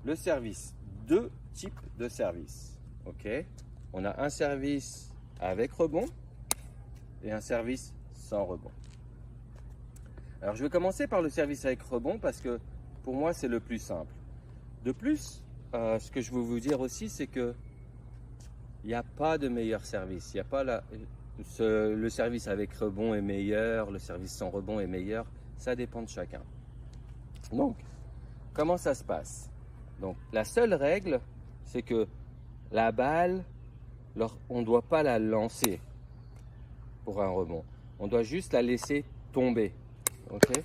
le service. Deux types de services. Ok. On a un service avec rebond et un service sans rebond. Alors je vais commencer par le service avec rebond parce que pour moi c'est le plus simple. De plus, ce que je veux vous dire aussi, c'est que il n'y a pas de meilleur service. Il n'y a pas le service avec rebond est meilleur, le service sans rebond est meilleur. Ça dépend de chacun. Donc, comment ça se passe? Donc, la seule règle, c'est que la balle, on ne doit pas la lancer pour un rebond. On doit juste la laisser tomber. Okay?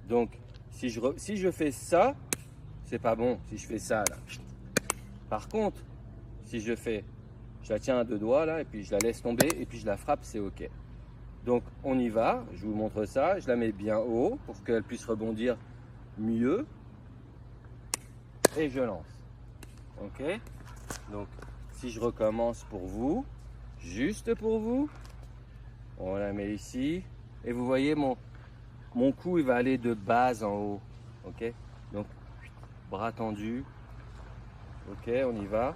Donc, si je fais ça, c'est pas bon. Si je fais ça, là. Par contre, si je la tiens à deux doigts, là, et puis je la laisse tomber, et puis je la frappe, c'est OK. Donc, on y va. Je vous montre ça. Je la mets bien haut pour qu'elle puisse rebondir mieux. Et je lance. OK? Donc, si je recommence pour vous, juste pour vous, on la met ici. Et vous voyez, mon coup, il va aller de bas en haut. OK? Donc, bras tendu. OK, on y va.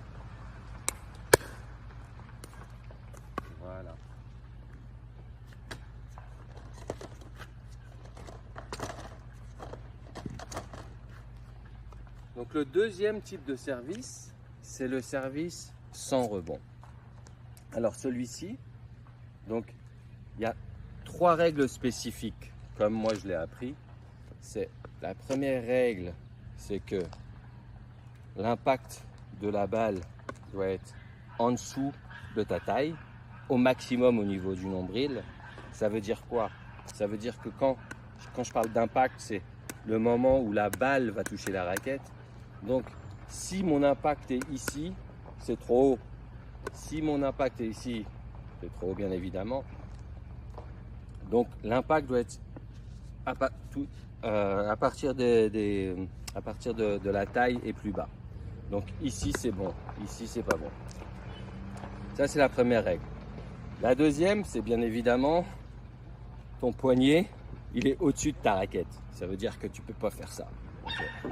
Voilà. Donc le deuxième type de service, c'est le service sans rebond. Alors celui-ci, donc il y a 3 règles spécifiques, comme moi je l'ai appris. La première règle, c'est que l'impact de la balle doit être en dessous de ta taille, au maximum au niveau du nombril. Ça veut dire quoi? Ça veut dire que quand je parle d'impact, c'est le moment où la balle va toucher la raquette. Donc, si mon impact est ici, c'est trop haut. Si mon impact est ici, c'est trop haut, bien évidemment. Donc, l'impact doit être à partir de la taille et plus bas. Donc, ici, c'est bon. Ici, c'est pas bon. Ça, c'est la première règle. La deuxième, c'est bien évidemment ton poignet, il est au-dessus de ta raquette. Ça veut dire que tu ne peux pas faire ça. Okay.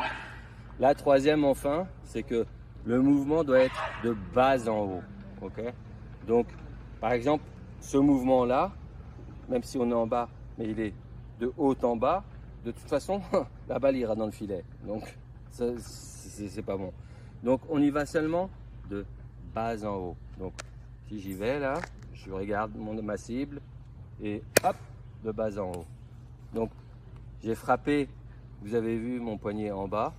La troisième, enfin, c'est que le mouvement doit être de bas en haut. Okay? Donc, par exemple, ce mouvement-là, même si on est en bas, mais il est de haut en bas, de toute façon, la balle ira dans le filet. Donc, c'est pas bon. Donc, on y va seulement de bas en haut. Donc, si j'y vais là, je regarde ma cible et hop, de bas en haut. Donc, j'ai frappé, vous avez vu mon poignet en bas.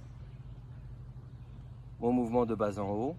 Mon mouvement de bas en haut,